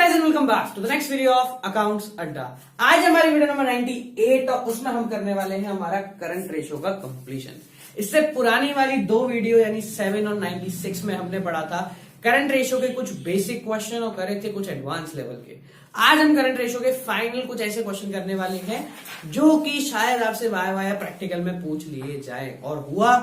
Guys and welcome back to the next video of accounts Adda. आज हमारी video number 98 और उसमें हम करने वाले हैं हमारा करंट रेशो का कंप्लीशन। इससे पुरानी वाली दो वीडियो यानी 7 और 96 में हमने पढ़ा था करंट रेशो के कुछ बेसिक क्वेश्चन और करे थे कुछ एडवांस लेवल के। आज हम करंट रेशो के फाइनल कुछ ऐसे क्वेश्चन करने वाले हैं जो कि शायद आपसे वाया प्रैक्टिकल में पूछ लिए जाए, और हुआ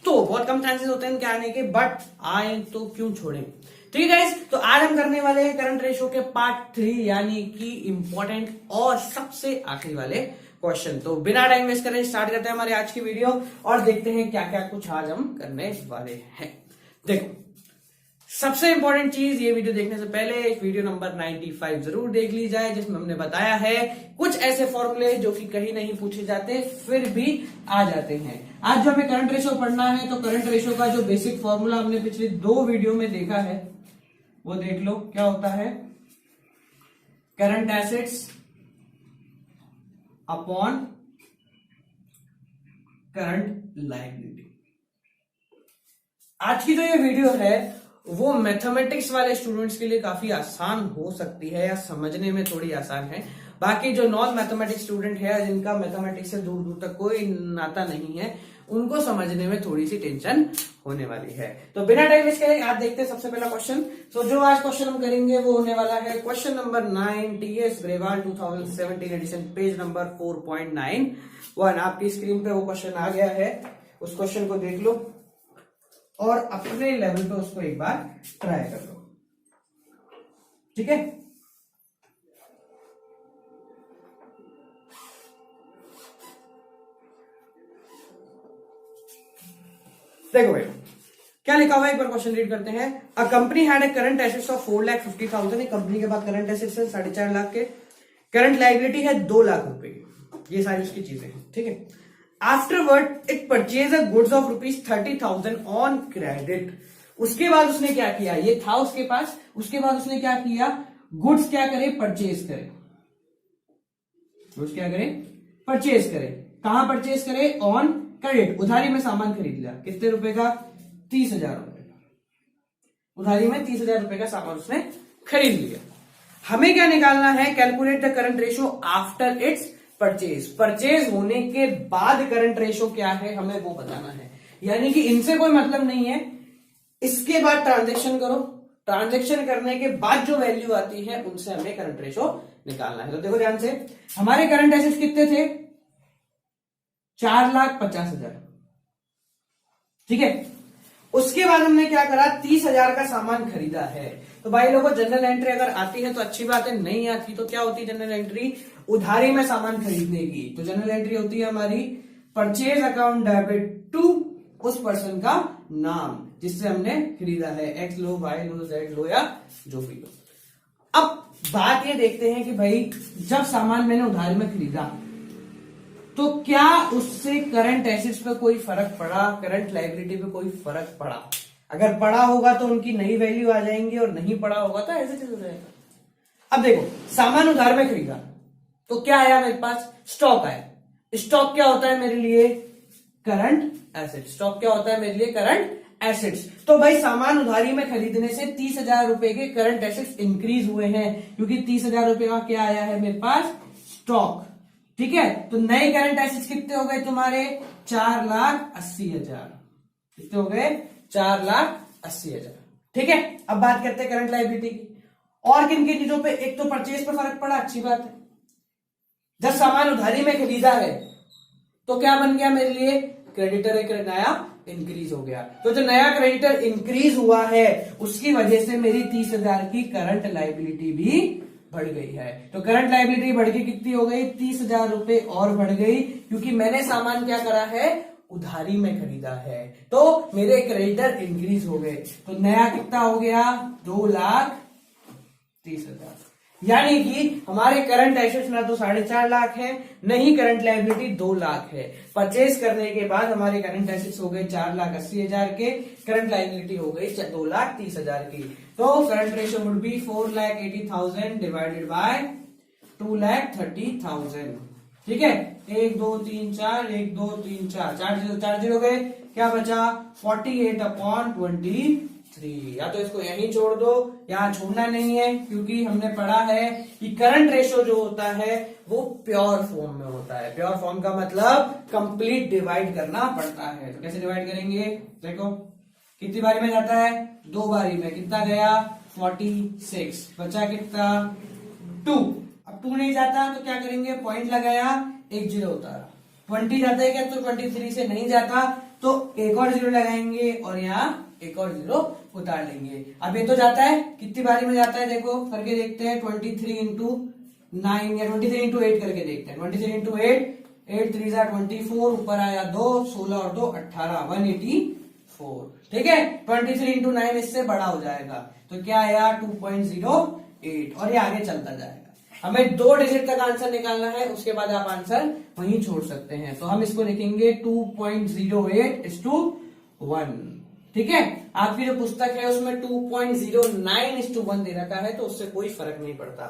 तो बहुत कम चांसेस होते हैं इनके आने के, बट आए तो क्यों छोड़ें। ठीक है गाइस, तो आज हम करने वाले हैं करंट रेशो के पार्ट 3 यानी कि इंपॉर्टेंट और सबसे आखिरी वाले क्वेश्चन। तो बिना टाइम वेस्ट करें स्टार्ट करते हैं हमारे आज की वीडियो और देखते हैं क्या क्या कुछ आज हम करने वाले हैं। देखो, सबसे इंपॉर्टेंट चीज, ये वीडियो देखने से पहले वीडियो नंबर 95 जरूर देख ली जाए, जिसमें हमने बताया है कुछ ऐसे फॉर्मूले जो कि कहीं नहीं पूछे जाते फिर भी आ जाते हैं। आज जो हमें करंट रेशो पढ़ना है, तो करंट रेशो का जो बेसिक फॉर्मूला हमने पिछले 2 वीडियो में देखा है वो देख लो। क्या होता है? Current assets upon current liability. आज की जो ये वीडियो है वो मैथमेटिक्स वाले स्टूडेंट्स के लिए काफी आसान हो सकती है या समझने में थोड़ी आसान है। बाकी जो नॉन मैथमेटिक्स स्टूडेंट है, जिनका मैथमेटिक्स से दूर दूर तक कोई नाता नहीं है, उनको समझने में थोड़ी सी टेंशन होने वाली है। तो बिना टाइम वेस्ट करे आप देखते हैं सबसे पहला क्वेश्चन। तो जो आज क्वेश्चन हम करेंगे वो होने वाला है question number 9 TS Grewal 2017 edition, page number 4.91। आपकी स्क्रीन पे वो क्वेश्चन आ गया है, उस क्वेश्चन को देख लो और अपने लेवल पे उसको एक बार ट्राई कर लो। ठीक है, देखो भाई क्या लिखा हुआ है, एक बार क्वेश्चन रीड करते हैं। A company had a current assets of 4,50,000। Company के पास करंट एसेट्स है 4.5 लाख के, करंट लायबिलिटी है 2 लाख रुपए की। ये सारी उसकी चीजें हैं। ठीक है, afterward it purchase a goods of ₹30,000 on credit. उसके बाद उसने क्या किया, ये था उसके पास, उसके बाद उसने क्या किया, गुड्स क्या करे, परचेज करे। गुड्स क्या करे, परचेज करे। कहां परचेज करे? ऑन क्रेडिट, उधारी में सामान खरीद लिया। कितने रुपए का? 30,000 रुपए का। उधारी में 30,000 रुपए का सामान उसने खरीद लिया। हमें क्या निकालना है? Calculate the current ratio after it's purchase. Purchase होने के बाद करंट रेशो क्या है हमें वो बताना है। यानी कि इनसे कोई मतलब नहीं है, इसके बाद ट्रांजेक्शन करो, ट्रांजेक्शन करने के बाद जो वैल्यू आती है उनसे हमें करंट रेशो निकालना है। तो देखो ध्यान से, हमारे करंट एसेट्स कितने थे? 4,50,000। ठीक है, उसके बाद हमने क्या करा, 30,000 का सामान खरीदा है। तो भाई लोगों, जनरल एंट्री अगर आती है तो अच्छी बात है, नहीं आती तो क्या होती है जनरल एंट्री? उधारी में सामान खरीदने की। तो जनरल एंट्री होती है हमारी परचेज अकाउंट डेबिट टू उस पर्सन का नाम जिससे हमने खरीदा है, एक्स लो, वाई लो, जेड लो या जो भी लो। अब बात ये देखते हैं कि भाई जब सामान मैंने उधारी में खरीदा तो क्या उससे करंट एसेट्स पे कोई फर्क पड़ा, करंट लायबिलिटी पे कोई फर्क पड़ा? अगर पड़ा होगा तो उनकी नई वैल्यू आ जाएंगी और नहीं पड़ा होगा तो ऐसे चल जाएगा। अब देखो, सामान उधार में खरीदा तो क्या आया मेरे पास? स्टॉक आया। स्टॉक क्या होता है मेरे लिए? Current asset. स्टॉक क्या होता है मेरे लिए? Current assets. तो भाई सामान उधारी में खरीदने से 30,000 रुपए के करंट एसेट्स इंक्रीज हुए हैं, क्योंकि 30,000 रुपए का क्या आया है मेरे पास? स्टॉक। ठीक है, तो नए करंट एसेट्स कितने हो गए तुम्हारे? 4,80,000। कितने हो गए? 4,80,000। ठीक है, अब बात करते हैं करंट लायबिलिटी की। और किन किन चीजों पे? एक तो परचेज पे फर्क पड़ा, अच्छी बात है। जब सामान उधारी में खरीदा है तो क्या बन गया मेरे लिए? क्रेडिटर एक नया इंक्रीज हो गया। तो जो नया क्रेडिटर इंक्रीज हुआ है उसकी वजह से मेरी 30,000 की करंट लायबिलिटी भी बढ़ गई है। तो करंट लायबिलिटी बढ़ के कितनी हो गई? 30,000 रुपए और बढ़ गई, क्योंकि मैंने सामान क्या करा है? उधारी में खरीदा है। तो मेरे क्रेडिटर इंक्रीज हो गए। तो नया कितना हो गया? 2,30,000। यानी कि हमारे करंट एसेट्स ना तो 4.5 लाख है, न ही करंट लायबिलिटी 2 लाख है। परचेज करने के बाद हमारे करंट एसेट्स हो गए 4,80,000 के, करंट लायबिलिटी हो गई 2,30,000 की। तो current ratio would be 4,80,000 divided by 2,30,000। ठीक है, 1 2 3 4, 1 2 3 4, 4 जीरो गए, क्या बचा? 48/23। 3। या तो इसको यहीं छोड़ दो, यहां छोड़ना नहीं है, क्योंकि हमने पढ़ा है कि करंट रेशो जो होता है वो प्योर फॉर्म में होता है। प्योर फॉर्म का मतलब कंप्लीट डिवाइड करना पड़ता है। तो कैसे डिवाइड करेंगे, देखो कितनी बारी में जाता है, 2 बारी में। कितना गया, 46, बचा कितना, 2। अब 2 नहीं जाता तो क्या करेंगे, पॉइंट लगाया, एक 0 उतारा। 20 जाता है क्या, तो 23 से नहीं जाता तो एक और 0 लगाएंगे और यहाँ एक और 0 उतार लेंगे। अब ये तो जाता है, कितनी बारी में जाता है देखो, करके देखते हैं। 23 इंटू 9 या 23 इंटू 8 करके देखते हैं। 23 इंटू 8, 8 3 24, ऊपर आया 2, 16 और 2 18, 184। ठीक है, 23 इंटू 9 इससे बड़ा हो जाएगा, तो क्या आया 2.08, और ये आगे चलता जाएगा। हमें 2 डिजिट तक आंसर निकालना है, उसके बाद आप आंसर वहीं छोड़ सकते हैं। तो हम इसको लिखेंगे 2.08:1। ठीक है, आपकी जो पुस्तक है उसमें 2.09:1 दे रखा है, तो उससे कोई फर्क नहीं पड़ता।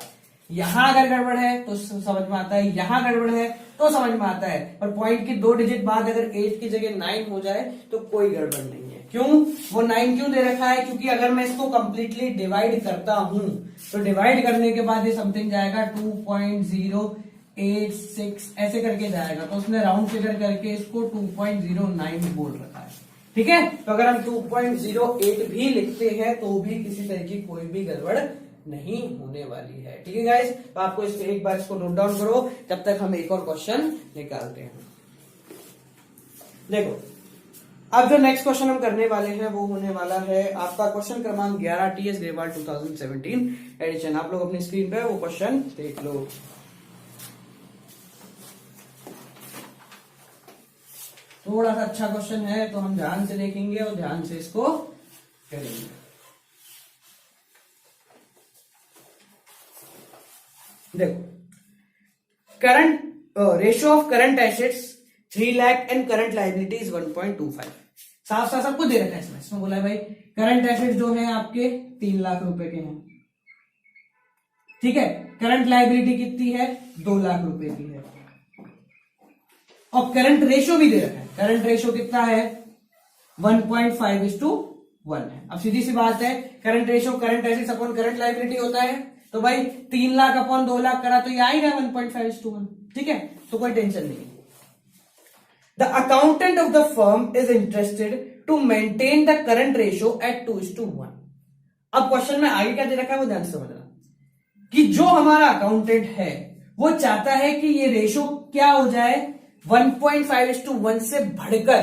यहां अगर गड़बड़ है तो समझ में आता है, यहां गड़बड़ है तो समझ में आता है, पर पॉइंट की 2 डिजिट बाद अगर 8 की जगह 9 हो जाए तो कोई गड़बड़ नहीं है। क्यों, वो 9 क्यों दे रखा है, क्योंकि अगर मैं इसको कंप्लीटली डिवाइड करता हूं तो डिवाइड करने के बाद ये समथिंग जाएगा 2.086 ऐसे करके जाएगा, तो उसने राउंड फिगर करके इसको 2.09 बोल रखा है। ठीक है, तो अगर हम 2.08 भी लिखते हैं तो भी किसी तरह की कोई भी गड़बड़ नहीं होने वाली है। ठीक है गाइस, तो आपको इसको एक बार इसको नोट डाउन करो, जब तक हम एक और क्वेश्चन निकालते हैं। देखो, अब जो नेक्स्ट क्वेश्चन हम करने वाले हैं वो होने वाला है आपका क्वेश्चन क्रमांक 11 TS ग्रेवाल 2017 एडिशन। आप लोग अपनी स्क्रीन पे वो क्वेश्चन देख लो। थोड़ा सा अच्छा क्वेश्चन है तो हम ध्यान से देखेंगे और ध्यान से इसको करेंगे। देखो, current ratio of current assets 3 lakh and current liabilities 1.25। साफ साफ सबको दे रखा है इसमें बोला है भाई करंट एसेट्स जो है आपके 3 लाख रुपए के हैं। ठीक है, करंट लाइबिलिटी कितनी है, 2 लाख रुपए की है, और करंट रेशियो भी दे रखा है। करंट रेशियो कितना है, 1.5:1 है। अब सीधी सी बात है, current ratio current assets upon current liability होता है, तो भाई 3 लाख अपॉन 2 लाख करा तो ये आएगा 1.5:1। ठीक है, तो कोई टेंशन नहीं। The accountant of the firm is interested to maintain the current ratio at 2:1। अब क्वेश्चन में आगे क्या दे रखा है वो ध्यान से समझना, कि जो हमारा अकाउंटेंट है वो चाहता है कि ये रेशियो क्या हो जाए, 1.5:1 से बढ़कर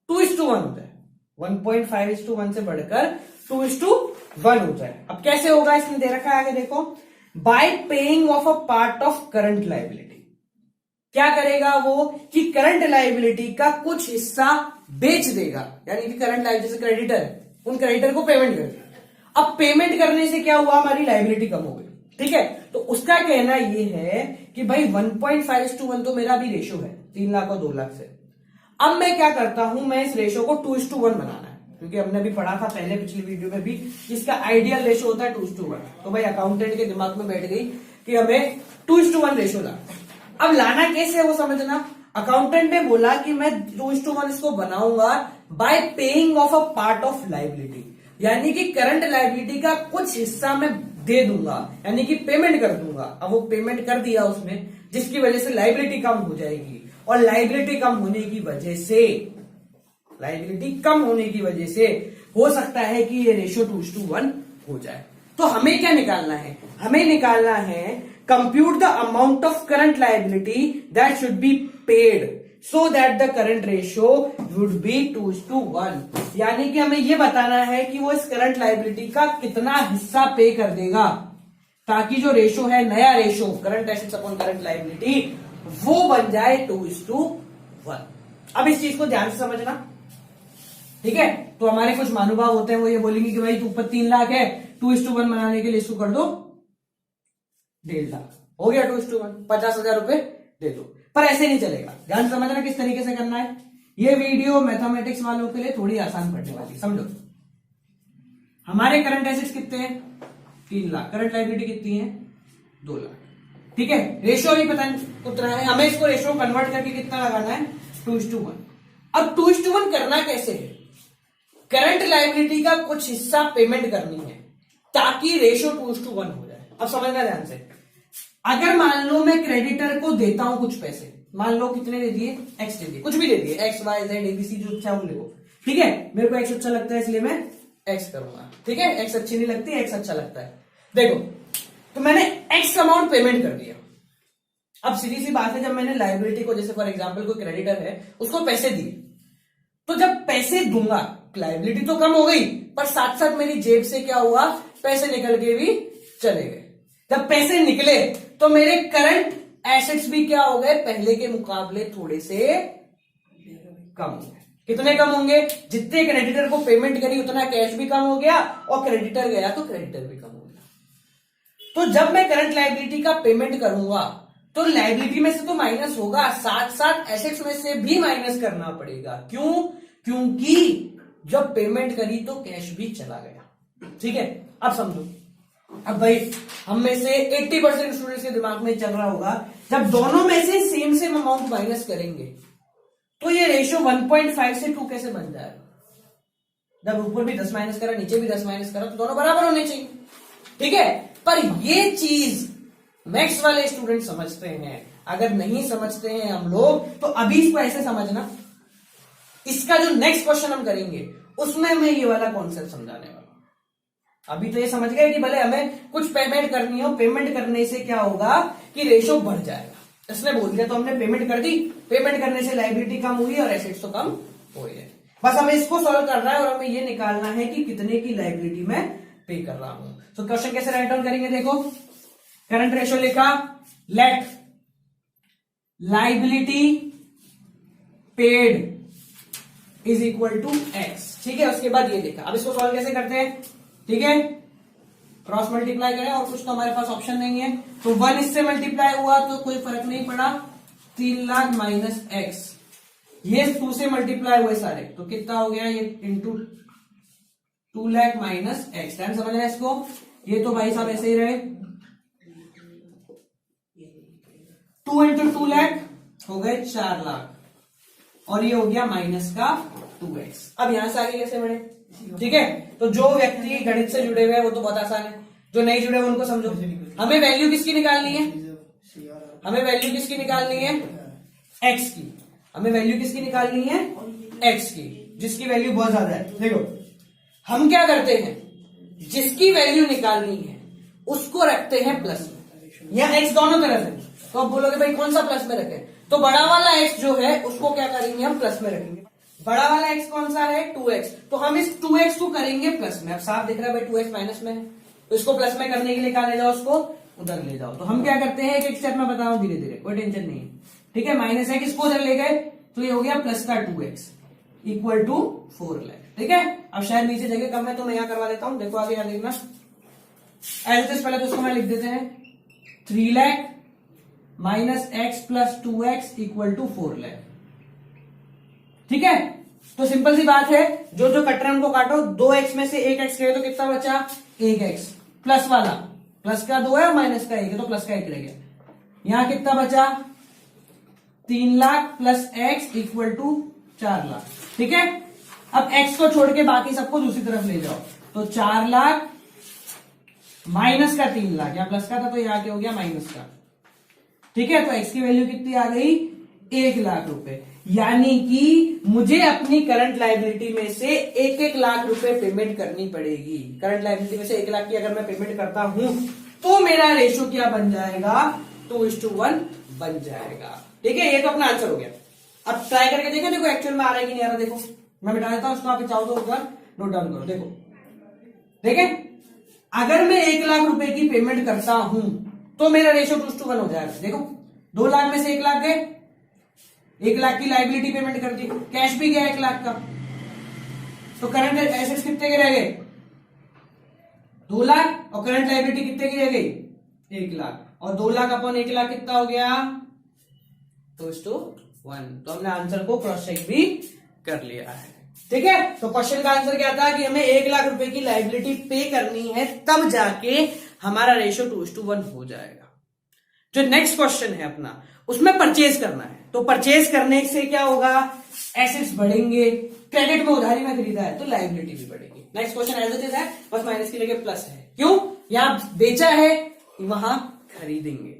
2:1 हो जाए। 1.5:1 से बढ़कर 2:1 हो जाए। अब कैसे होगा, इसने दे रखा है आगे देखो, bye paying of a part of current liability. क्या करेगा वो, कि करंट लाइबिलिटी का कुछ हिस्सा बेच देगा, यानी कि करंट लाइबिलिटी से क्रेडिटर है, उन क्रेडिटर को पेमेंट कर देगा। अब पेमेंट करने से क्या हुआ, हमारी लाइबिलिटी कम हो गई। ठीक है, तो उसका कहना ये है कि भाई 1.5:1 तो मेरा भी रेशियो है 3 लाख और 2 लाख से। अब मैं क्या करता हूं, मैं इस रेशियो को 2:1 बनाना है, क्योंकि हमने अभी पढ़ा था पहले पिछली वीडियो में भी, इसका आइडियल रेशियो होता है 2:1। तो भाई अकाउंटेंट के दिमाग में बैठ गई कि हमें 2:1 रेशियो लाना। अब लाना कैसे है वो समझना। अकाउंटेंट ने बोला कि मैं 2:1 इसको बनाऊंगा bye paying of a part of liability, यानी कि करंट लाइबिलिटी का कुछ हिस्सा मैं दे दूंगा, यानी कि पेमेंट कर दूंगा। अब वो पेमेंट कर दिया उसने, जिसकी वजह से लाइबिलिटी कम हो जाएगी, और लाइबिलिटी कम होने की वजह से हो सकता है कि ये रेशियो 2:1 हो जाए। तो हमें क्या निकालना है, हमें निकालना है compute the amount of current liability that should be paid so that the current ratio would be 2:1। यानी कि हमें यह बताना है कि वो इस करंट लाइबिलिटी का कितना हिस्सा पे कर देगा, ताकि जो रेशियो है, नया ratio current assets upon current liability, वो बन जाए 2:1। अब इस चीज को ध्यान से समझना। ठीक है, तो हमारे कुछ महानुभाव होते हैं, वो ये बोलेंगे कि भाई ऊपर 3 लाख है, 2:1 बनाने के लिए इसको कर दो 1.5 लाख, हो गया 2:1, 50,000 रुपए दे दो। पर ऐसे नहीं चलेगा, ध्यान समझना किस तरीके से करना है। ये वीडियो मैथमेटिक्स वालों के लिए थोड़ी आसान पड़ने वाली, समझो। हमारे करंट एसेट्स कितने हैं, 3 लाख, करंट लायबिलिटी कितनी है, 2 लाख। ठीक है, रेशियो नहीं पता उतना है, हमें इसको रेशियो कन्वर्ट करके कितना लगाना है, 2:1। अब 2:1 करना कैसे है, करंट लायबिलिटी का कुछ हिस्सा पेमेंट करनी है ताकि रेशो 2:1 हो जाए। अब समझना ध्यान से, अगर मान लो मैं क्रेडिटर को देता हूं कुछ पैसे, मान लो कितने दे दिए, एक्स दे दिए, कुछ भी दे दिए, एक्स वाई जेड एबीसी जो अच्छा वो लिखो, ठीक है। मेरे को एक्स अच्छा लगता है इसलिए मैं एक्स करूंगा, ठीक है। एक्स अच्छी नहीं लगती, एक्स अच्छा लगता है। देखो, तो मैंने एक्स अमाउंट पेमेंट कर दिया। अब सीधी सी बात है, जब मैंने लायबिलिटी को, जैसे फॉर एग्जांपल कोई क्रेडिटर है, उसको पैसे दिए, तो जब पैसे दूंगा लायबिलिटी तो कम हो गई, पर साथ साथ मेरी जेब से क्या हुआ, पैसे निकल के भी चले गए। जब पैसे निकले तो मेरे करंट एसेट्स भी क्या हो गए, पहले के मुकाबले थोड़े से कम हो गए। कितने कम होंगे, जितने क्रेडिटर को पेमेंट करी उतना कैश भी कम हो गया, और क्रेडिटर गया तो क्रेडिटर भी कम हो गया। तो जब मैं करंट लायबिलिटी का पेमेंट करूंगा तो लायबिलिटी में से तो माइनस होगा, साथ साथ एसेट्स में से भी माइनस करना पड़ेगा। क्यों? क्योंकि जब पेमेंट करी तो कैश भी चला गया, ठीक है। अब समझो, अब भाई हम में से 80% स्टूडेंट्स के दिमाग में चल रहा होगा, जब दोनों में से सेम अमाउंट माइनस करेंगे तो ये रेशियो 1.5 से 2 कैसे बन जाएगा। जब ऊपर भी 10 माइनस करा, नीचे भी 10 माइनस करा, तो दोनों बराबर होने चाहिए, ठीक है। पर ये चीज मैथ्स वाले स्टूडेंट समझते हैं, अगर नहीं समझते हैं हम लोग, तो अभी इसको ऐसे समझना, इसका जो नेक्स्ट क्वेश्चन हम करेंगे उसमें मैं ये वाला कॉन्सेप्ट समझाने वाला हूं। अभी तो ये समझ गए कि भले हमें कुछ पेमेंट करनी हो, पेमेंट करने से क्या होगा कि रेशो बढ़ जाएगा। इसने बोल दिया तो हमने पेमेंट कर दी, पेमेंट करने से लायबिलिटी कम हुई और एसेट्स तो कम हो गए। बस हमें इसको सॉल्व करना है और हमें ये निकालना है कि कितने की लायबिलिटी में पे कर रहा हूं। तो क्वेश्चन कैसे राइट डाउन करेंगे, देखो करंट रेशो लिखा, let liability paid is equal to x, ठीक है। उसके बाद ये लिखा। अब इसको सॉल्व कैसे करते हैं, ठीक है, क्रॉस मल्टीप्लाई करें, और कुछ तो हमारे पास ऑप्शन नहीं है, तो 1 इससे मल्टीप्लाई हुआ तो कोई फर्क नहीं पड़ा, 3 लाख माइनस एक्स, ये 2 से मल्टीप्लाई हुए सारे, तो कितना हो गया ये, into 2 lakh minus x. Time समझ रहे हैं इसको, ये तो भाई साहब ऐसे ही रहे, 2 इंटू 2 लाख हो गए 4 लाख, और ये हो गया माइनस का 2x। अब यहां से आगे कैसे बढ़े, ठीक है। तो जो व्यक्ति गणित से जुड़े हुए हैं वो तो बहुत आसान है, जो नहीं जुड़े हुए उनको समझो। हमें वैल्यू किसकी निकालनी है, हमें वैल्यू किसकी निकालनी है, x की। हमें वैल्यू किसकी निकालनी है, x की, जिसकी वैल्यू बहुत ज्यादा है। देखो हम क्या करते हैं, जिसकी वैल्यू निकालनी है उसको रखते हैं प्लस में, या x दोनों तरफ है। तो आप बोलोगे भाई कौन सा प्लस में रखें, तो बड़ा वाला x जो है उसको क्या करेंगे, हम प्लस में रखेंगे। बड़ा वाला x कौन सा है, 2x, तो हम इस 2x को करेंगे प्लस में। अब साफ दिख रहा है भाई 2x माइनस में है, तो इसको प्लस में करने के लिए कहा ले जाओ, उसको उधर ले जाओ। तो हम क्या करते हैं, एक स्टेप में बताऊं धीरे धीरे, कोई टेंशन नहीं है, ठीक है। माइनस x इसको उधर ले गए तो ये हो गया प्लस का 2x इक्वल टू 4 लाख, ठीक है। अब शायद नीचे जगह कम है तो मैं यहां करवा देता हूं, देखो आगे यहां देखना, एज पहले तो उसको मैं लिख देते हैं 3 lakh minus x plus 2x equal to 4 lakh, ठीक है। तो सिंपल सी बात है, जो जो कट रहे हैं उनको काटो, 2x में से 1x गए तो कितना बचा, 1x, प्लस वाला प्लस का 2 है और माइनस का 1 है तो प्लस का 1 रह गया। यहां कितना बचा, 3 lakh plus x equal to 4 lakh, ठीक है। अब x को छोड़ के बाकी सबको दूसरी तरफ ले जाओ, तो 4 लाख माइनस का 3 लाख, या प्लस का था तो यहां क्या हो गया माइनस का, ठीक है। तो x की वैल्यू कितनी आ गई, 1 लाख रुपए। यानी कि मुझे अपनी करंट लायबिलिटी में से 1-1 लाख रुपए पेमेंट करनी पड़ेगी। करंट लायबिलिटी में से 1 लाख की अगर मैं पेमेंट करता हूं तो मेरा रेशो क्या बन जाएगा, 2:1 बन जाएगा, ठीक है। ये तो अपना आंसर हो गया। अब ट्राई करके देखो, देखो एक्चुअल में आ रहा है कि नहीं आ रहा। देखो मैं बिठा देता हूं उसको, आप चाहो तो ऊपर नोट डाउन करो। देखो देखें, अगर मैं 1 लाख रुपए की पेमेंट करता हूं तो मेरा रेशो 2:1 हो जाएगा। देखो 2 लाख में से 1 लाख गए, 1 लाख की लायबिलिटी पेमेंट कर दी, कैश भी गया 1 लाख का, तो करंट एसेट्स कितने के रह गए, 2 लाख, और करंट लायबिलिटी कितने की रह गई, 1 लाख, और 2 लाख अपॉन 1 लाख कितना हो गया, 2:1। तो हमने आंसर को क्रॉस चेक भी कर लिया है, ठीक है। तो क्वेश्चन का आंसर क्या था कि हमें 1 लाख रुपए की लायबिलिटी पे करनी है, तब जाके हमारा रेशियो 2:1 हो जाएगा। जो नेक्स्ट क्वेश्चन है अपना, उसमें परचेज करना है, तो परचेज करने से क्या होगा, एसेट्स बढ़ेंगे। क्रेडिट में उधारी में खरीदा है तो लायबिलिटी भी बढ़ेगी। Next question as it is है, बस माइनस की जगह प्लस है। क्यों, यहां बेचा है, वहां खरीदेंगे।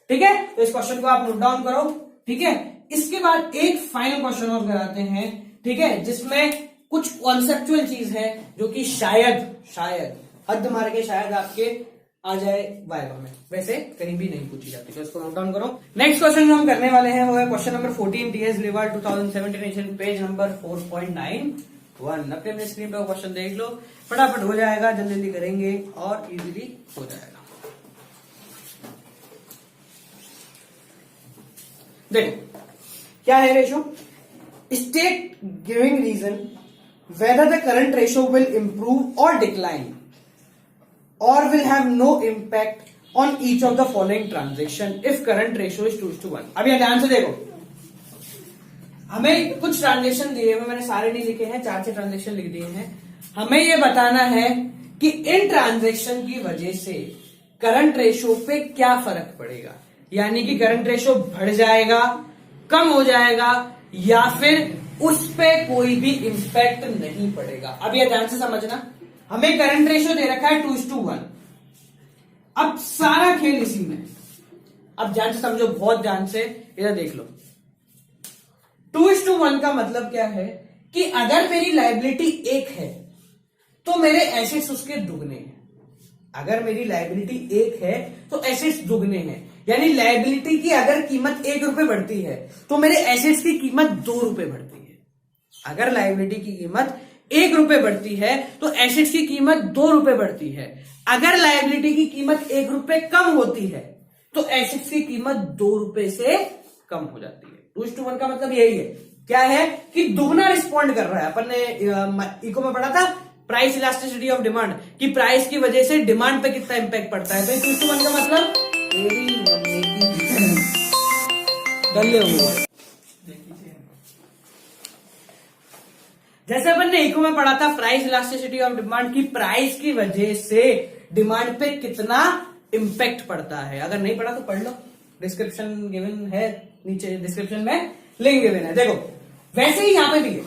ठीक है, तो इस क्वेश्चन को आप नोट डाउन करो। ठीक है, इसके बाद एक फाइनल क्वेश्चन और कराते हैं। ठीक है, जिसमें कुछ कॉन्सेप्चुअल चीज है जो कि शायद हद मार के शायद आपके आ जाए वाइवा में, वैसे कहीं भी नहीं पूछी जाती, तो इसको नोट डाउन करो। नेक्स्ट क्वेश्चन जो हम करने वाले हैं वो है क्वेश्चन नंबर 14, टीएस लिवर 2017 पेज नंबर 4.91। अपने स्क्रीन पे क्वेश्चन देख लो, फटाफट हो जाएगा, जल्दी करेंगे और इजीली हो जाएगा। देखो क्या है ratio, state giving reason whether the current ratio will improve or decline or will have no impact on each of the following transaction if current ratio is 2:1। अब यहां ध्यान से देखो, हमें कुछ ट्रांजेक्शन दिए हुए, मैंने सारे नहीं लिखे हैं, 4 से ट्रांजेक्शन लिख दिए हैं। हमें यह बताना है कि इन ट्रांजेक्शन की वजह से करंट रेशो पे क्या फर्क पड़ेगा, यानी कि करंट रेशो बढ़ जाएगा, कम हो जाएगा, या फिर उस पे कोई भी इंपैक्ट नहीं पड़ेगा। अब यह ध्यान से समझना, हमें करंट रेशो दे रखा है 2:1। अब सारा खेल इसी में, अब ध्यान से समझो, बहुत ध्यान से इधर देख लो। 2:1 का मतलब क्या है कि अगर मेरी लायबिलिटी 1 है तो मेरे एसेट्स उसके दुगने हैं। अगर मेरी लायबिलिटी 1 है तो एसेट्स दुगने हैं, यानी लायबिलिटी की अगर कीमत 1 रुपए बढ़ती है तो मेरे एसेट्स की कीमत 2 रुपए बढ़ती है। अगर लायबिलिटी की कीमत 1 रुपए बढ़ती है तो एसेट्स की कीमत 2 रुपए बढ़ती है। अगर लायबिलिटी की कीमत 1 रुपए कम होती है तो एसेट्स की कीमत 2 रुपए से कम हो जाती है। 2:1 का मतलब यही है, क्या है कि दुगना रिस्पॉन्ड कर रहा है। अपन ने इको में पढ़ा था प्राइस इलास्टिसिटी ऑफ डिमांड, कि प्राइस की वजह से डिमांड पे कितना इंपैक्ट पड़ता है। तो 2:1 का मतलब जैसे अपन ने इको में पढ़ा था प्राइस इलास्टिसिटी ऑफ डिमांड, की प्राइस की वजह से डिमांड पे कितना इंपैक्ट पड़ता है। अगर नहीं पढ़ा तो पढ़ लो, डिस्क्रिप्शन गिवन है नीचे, डिस्क्रिप्शन में लिंक गिवन है। देखो वैसे ही यहां पे भी है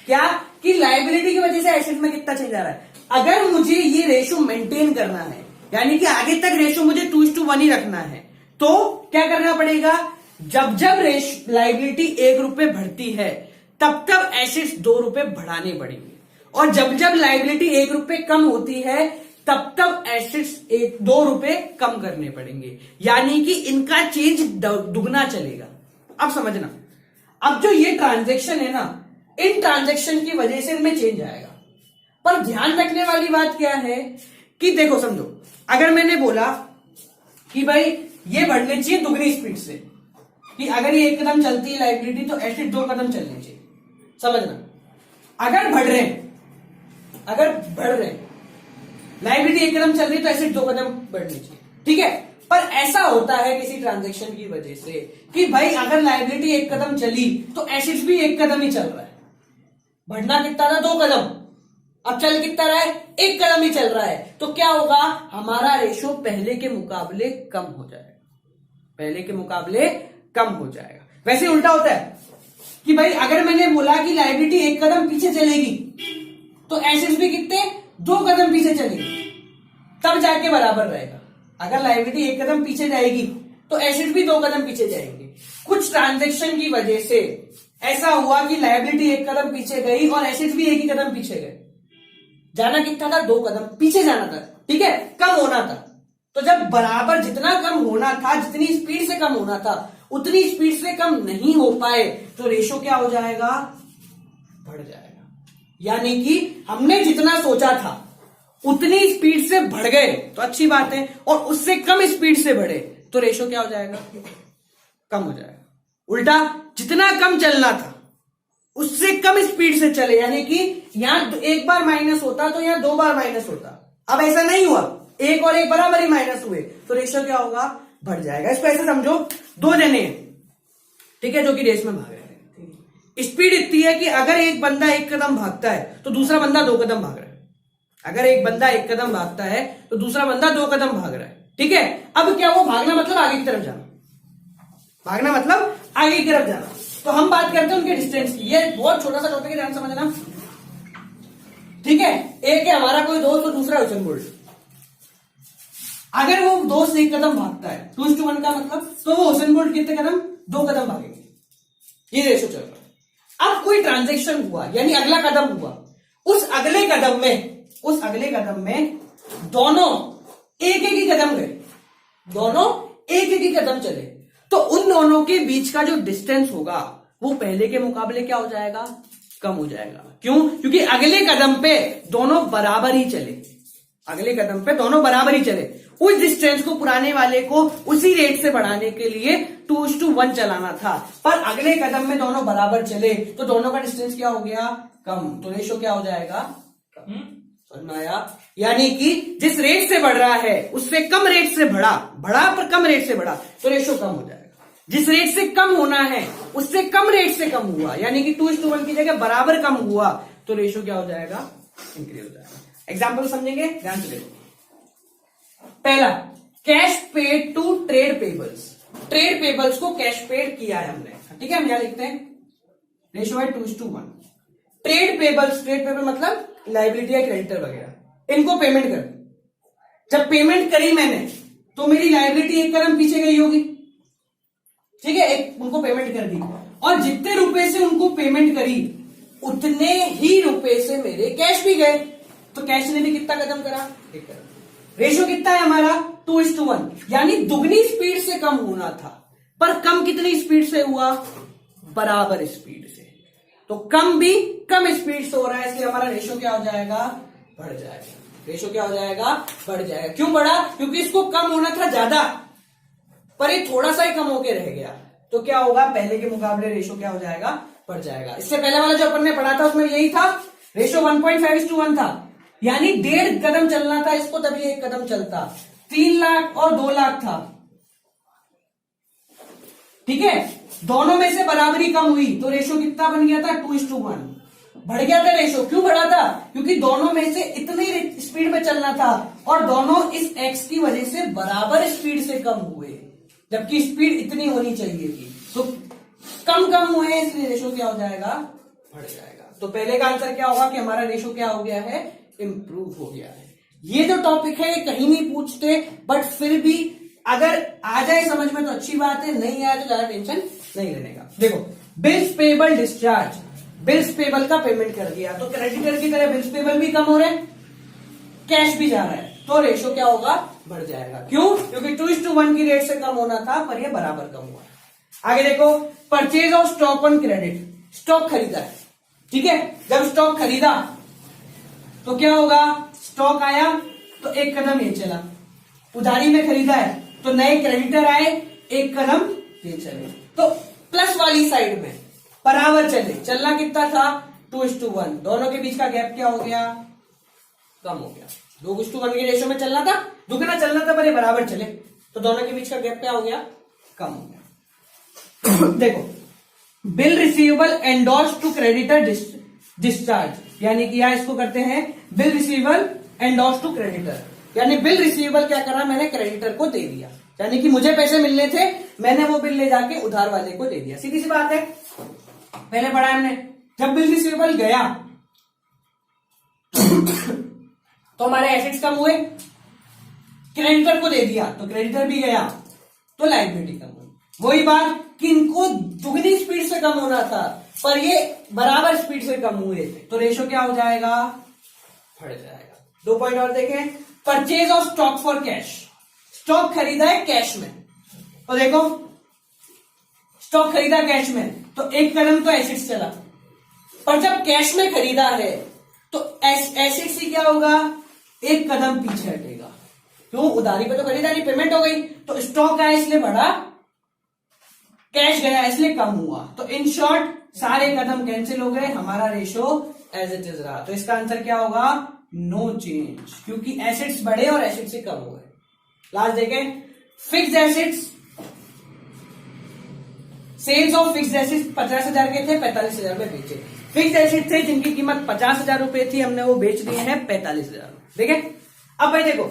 क्या कि लायबिलिटी की वजह से एसेट में कितना चेंज आ रहा है। अगर मुझे ये रेशो मेंटेन करना है, यानी कि आगे तक रेशो मुझे 2:1 ही रखना है, तो क्या करना पड़ेगा, जब जब लायबिलिटी 1 रुपए बढ़ती है तब तब एसेट्स 2 रुपए बढ़ाने पड़ेंगे, और जब जब लायबिलिटी 1 रुपए कम होती है तब तब एसेट्स 2 रुपए कम करने पड़ेंगे, यानी कि इनका चेंज दुगना चलेगा। अब समझना, अब जो ये ट्रांजैक्शन है ना, इन ट्रांजैक्शन की वजह से इनमें चेंज आएगा। पर ध्यान रखने वाली बात क्या है कि देखो समझो, अगर मैंने बोला कि भाई ये बढ़ने चाहिए दुगनी स्पीड से, कि अगर ये 1 कदम चलती है लायबिलिटी तो एसेट 2 कदम चलने चाहिए। समझना, अगर बढ़ रहे हैं लायबिलिटी 1 कदम चल रही है तो एसेट 2 कदम बढ़नी चाहिए। ठीक है, पर ऐसा होता है किसी ट्रांजैक्शन की वजह से कि भाई अगर लायबिलिटी 1 कदम चली तो एसेट्स भी 1 कदम ही चल रहा है। बढ़ना कितना था, 2 कदम, अब चल कितना रहा है, 1 कदम ही चल रहा है। तो क्या होगा, हमारा रेशो पहले के मुकाबले कम हो जाएगा। वैसे उल्टा होता है कि भाई अगर मैंने बोला कि लायबिलिटी 1 कदम पीछे चलेगी तो एसेट्स भी कितने, 2 कदम पीछे चलेगी, तब जाके बराबर रहेगा। अगर लायबिलिटी 1 कदम पीछे जाएगी तो एसेट्स भी 2 कदम पीछे जाएंगे। कुछ ट्रांजैक्शन की वजह से ऐसा हुआ कि लायबिलिटी 1 कदम पीछे गई और एसेट्स भी 1 ही कदम पीछे गए। जाना कितना था, 2 कदम पीछे जाना था। ठीक है, कम होना था। तो जब बराबर जितना कम होना था, जितनी स्पीड से कम होना था, उतनी स्पीड से कम नहीं हो पाए तो रेशो क्या हो जाएगा, बढ़ जाएगा। यानी कि हमने जितना सोचा था उतनी स्पीड से बढ़ गए तो अच्छी बात है, और उससे कम स्पीड से बढ़े तो रेशो क्या हो जाएगा, कम हो जाएगा। उल्टा जितना कम चलना था उससे कम स्पीड से चले, यानी कि यहां 1 बार माइनस होता तो यहां 2 बार माइनस होता। अब ऐसा नहीं हुआ, 1 और 1 बराबर ही माइनस हुए, तो रेशो क्या होगा, बढ़ जाएगा। इसको ऐसे समझो, 2 जने हैं, ठीक है, जो कि रेस में भाग रहे हैं। स्पीड इतनी है कि अगर एक बंदा 1 कदम भागता है तो दूसरा बंदा 2 कदम भाग रहा है। अगर एक बंदा 1 कदम भागता है तो दूसरा बंदा 2 कदम भाग रहा है। ठीक है, अब क्या वो भागना मतलब आगे की तरफ जाना, भागना मतलब आगे की तरफ जाना। तो हम बात करते हैं उनके डिस्टेंस की। ये बहुत छोटा सा टॉपिक है, ध्यान समझना, ठीक है। एक है हमारा कोई दोस्त और दूसरा हुसैन बोल्ट। अगर वो दोस्त एक कदम भागता है 2:1 का मतलब, तो वो हुसैन बोल्ट कितने कदम, 2 कदम भागेंगे। ये रेशो चल रहा है। अब कोई ट्रांजैक्शन हुआ, यानी अगला कदम हुआ, उस अगले कदम में दोनों एक एक ही कदम गए, दोनों एक एक ही कदम चले, तो उन दोनों के बीच का जो डिस्टेंस होगा वो पहले के मुकाबले क्या हो जाएगा, कम हो जाएगा। क्यों? क्योंकि अगले कदम पे दोनों बराबर ही चले, अगले कदम पे दोनों बराबर ही चले। उस डिस्टेंस को पुराने वाले को उसी रेट से बढ़ाने के लिए 2:1 चलाना था, पर अगले कदम में दोनों बराबर चले तो दोनों का डिस्टेंस क्या हो गया, कम। तो रेशो क्या हो जाएगा, कम। समझ में आया? यानी कि जिस रेट से बढ़ रहा है उससे कम रेट से बढ़ा पर कम रेट से बढ़ा तो रेशो कम हो जाएगा। जिस रेट से कम होना है उससे कम रेट से कम हुआ, यानी कि 2:1 की जगह बराबर कम हुआ तो रेशो क्या हो जाएगा, इंक्रीज हो जाएगा। एग्जाम्पल समझेंगे, ध्यान से देखो। पहला, cash paid to trade payables. Trade payables को कैश पेड किया है हमने, ठीक है। हम यहां लिखते हैं रेशो है 2:1। ट्रेड पेबल मतलब लाइबिलिटी या क्रेडिटर वगैरह, इनको पेमेंट कर। जब पेमेंट करी मैंने तो मेरी लाइबिलिटी एक कदम पीछे गई होगी, ठीक है। एक उनको पेमेंट कर दी और जितने रुपए से उनको पेमेंट करी उतने ही रुपए से मेरे कैश भी गए, तो कैश ने भी कितना कदम करा, एक कदम। रेशो कितना है हमारा 2:1, यानी दुगनी स्पीड से कम होना था, पर कम कितनी स्पीड से हुआ, बराबर स्पीड से। तो कम भी कम स्पीड से हो रहा है, इसलिए हमारा रेशो क्या हो जाएगा, बढ़ जाएगा। रेशो क्या हो जाएगा, बढ़ जाएगा। क्यों बढ़ा? क्योंकि इसको कम होना था ज्यादा, पर ये थोड़ा सा ही कम होके रह गया, तो क्या होगा, पहले के मुकाबले रेशो क्या हो जाएगा, बढ़ जाएगा। इससे पहले वाला जो अपन ने पढ़ा था उसमें यही था, रेशो 1.5:1 था, यानी 1.5 कदम चलना था इसको, तभी 1 कदम चलता। 3 लाख और 2 लाख था, ठीक है। दोनों में से बराबरी कम हुई तो रेशो कितना बन गया था, 2:1। बढ़ गया था रेशो, क्यों बढ़ा था, क्योंकि दोनों में से इतनी स्पीड में चलना था और दोनों इस एक्स की वजह से बराबर स्पीड से कम हुए, जबकि स्पीड इतनी होनी चाहिए थी, तो कम हुए, इसलिए रेशो क्या हो जाएगा, बढ़ जाएगा। तो पहले का आंसर क्या होगा कि हमारा रेशो क्या हो गया है, इंप्रूव हो गया है। ये जो टॉपिक है ये कहीं नहीं पूछते, बट फिर भी अगर आ जाए समझ में तो अच्छी बात है, नहीं आए तो ज्यादा टेंशन नहीं लेने का। देखो, bills payable discharge, bills payable का पेमेंट कर दिया तो क्रेडिटर की तरह बिल्स पेबल भी कम हो रहे हैं, कैश भी जा रहा है, तो रेशो क्या होगा, बढ़ जाएगा। क्यों? क्योंकि 2:1 की रेट से कम होना था, पर ये बराबर कम हुआ। आगे देखो, purchase of stock on credit. Stock खरीदा है, ठीक है। जब स्टॉक खरीदा तो क्या होगा, स्टॉक आया तो 1 कदम ये चला। उधारी में खरीदा है तो नए क्रेडिटर आए, 1 कदम ये चले, तो प्लस वाली साइड में बराबर चले। चलना कितना था, 2:1। दोनों के बीच का गैप क्या हो गया, कम हो गया। 2:1 के रेशो में चलना था, दुगना चलना था, पर ये बराबर चले, तो दोनों के बीच का गैप क्या हो गया, कम हो गया। देखो, bill receivable endorse to creditor discharge, यानी कि यहां इसको करते हैं bill receivable endorse to creditor, यानी बिल रिसीवेबल क्या करा, मैंने क्रेडिटर को दे दिया, यानी कि मुझे पैसे मिलने थे, मैंने वो बिल ले जाके उधार वाले को दे दिया। सीधी सी बात है, पहले पढ़ा हमने, जब बिल रिसीवेबल गया तो हमारे एसेट्स कम हुए, क्रेडिटर को दे दिया तो क्रेडिटर भी गया तो लायबिलिटी कम हुई। वही बात कि इनको दुगनी स्पीड से कम होना था, पर ये बराबर स्पीड से कम हुए, तो रेशो क्या हो जाएगा, बढ़ जाएगा। 2 पॉइंट और देखें, purchase of stock for cash. Stock खरीदा है कैश में, तो देखो स्टॉक खरीदा कैश में तो 1 कदम तो एसेट्स चला, पर जब कैश में खरीदा है तो एसेट्स ही क्या होगा, 1 कदम पीछे हटेगा। क्यों? उधारी पे तो खरीदा नहीं, पेमेंट हो गई, तो स्टॉक आया इसलिए बढ़ा, कैश गया इसलिए कम हुआ। तो इन शॉर्ट सारे कदम कैंसिल हो गए, हमारा रेशो एज इट इज रहा। तो इसका आंसर क्या होगा, नो चेंज, क्योंकि एसेट्स बढ़े और एसेट्स से कम हो गए। लास्ट देखें, fixed assets, sales of fixed assets 50,000 के थे, 45,000 में बेचे। फिक्स्ड एसेट थे जिनकी कीमत 50,000 रुपए थी, हमने वो बेच दिए हैं 45,000। देखें, अब भाई देखो,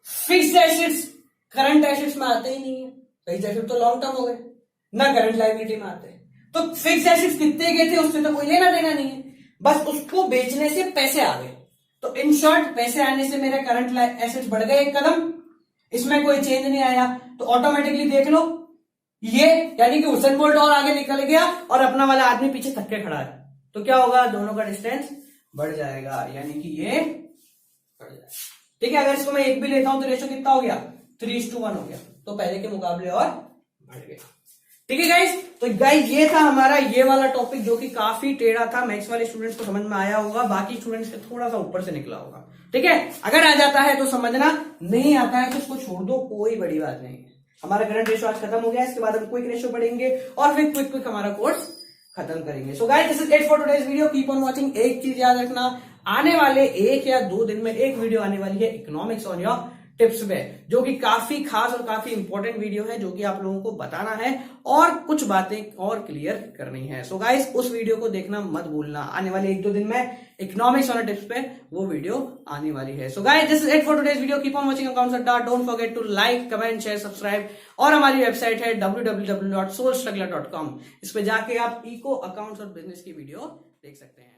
फिक्स्ड एसेट्स करंट एसेट्स में आते ही नहीं है, फिक्स्ड एसेट तो लॉन्ग टर्म हो गए, ना करंट लायबिलिटी में आते हैं। तो फिक्स एसेट्स कितने गए थे उससे तो कोई लेना देना नहीं है, बस उसको बेचने से पैसे आ गए। तो इन शॉर्ट पैसे आने से मेरे करंट एसेट्स बढ़ गए एक कदम, इसमें कोई चेंज नहीं आया। तो ऑटोमेटिकली देख लो ये, यानी कि हुसैन बोल्ट और आगे निकल गया और अपना वाला आदमी पीछे थक के खड़ा है, तो क्या होगा, दोनों का डिस्टेंस बढ़ जाएगा, यानी कि ये बढ़ जाएगा। ठीक है, अगर इसको मैं एक भी लेता हूं तो रेशो कितना हो गया, 3:1 हो गया, तो पहले के मुकाबले और बढ़ गया। ठीक है गाइस, तो गाइस ये था हमारा ये वाला टॉपिक जो कि काफी टेढ़ा था, मैथ्स वाले स्टूडेंट्स को समझ में आया होगा, बाकी स्टूडेंट्स से थोड़ा सा ऊपर से निकला होगा। ठीक है, अगर आ जाता है तो समझना, नहीं आता है तो उसको छोड़ दो, कोई बड़ी बात नहीं है। हमारा करंट रेशो आज खत्म हो गया, इसके बाद हम क्विक रेशो पढ़ेंगे और फिर क्विक हमारा कोर्स खत्म करेंगे। सो guys this is it for today's video, keep on watching. एक चीज याद रखना, आने वाले 1 या 2 दिन में एक वीडियो आने वाली है इकोनॉमिक्स ऑन योर टिप्स पे, जो कि काफी खास और काफी इंपॉर्टेंट वीडियो है, जो कि आप लोगों को बताना है और कुछ बातें और क्लियर करनी है। सो गाइस उस वीडियो को देखना मत भूलना, आने वाले 1-2 दिन में इकोनॉमिक्स ऑन टिप्स पे वो वीडियो आने वाली है। So guys this is it for today's video, keep on watching Accounts Adda, don't forget to like, comment, share, subscribe, और हमारी वेबसाइट है www.soulstruggler.com, इस पे जाके आप इको, अकाउंट्स और बिजनेस की वीडियो देख सकते हैं।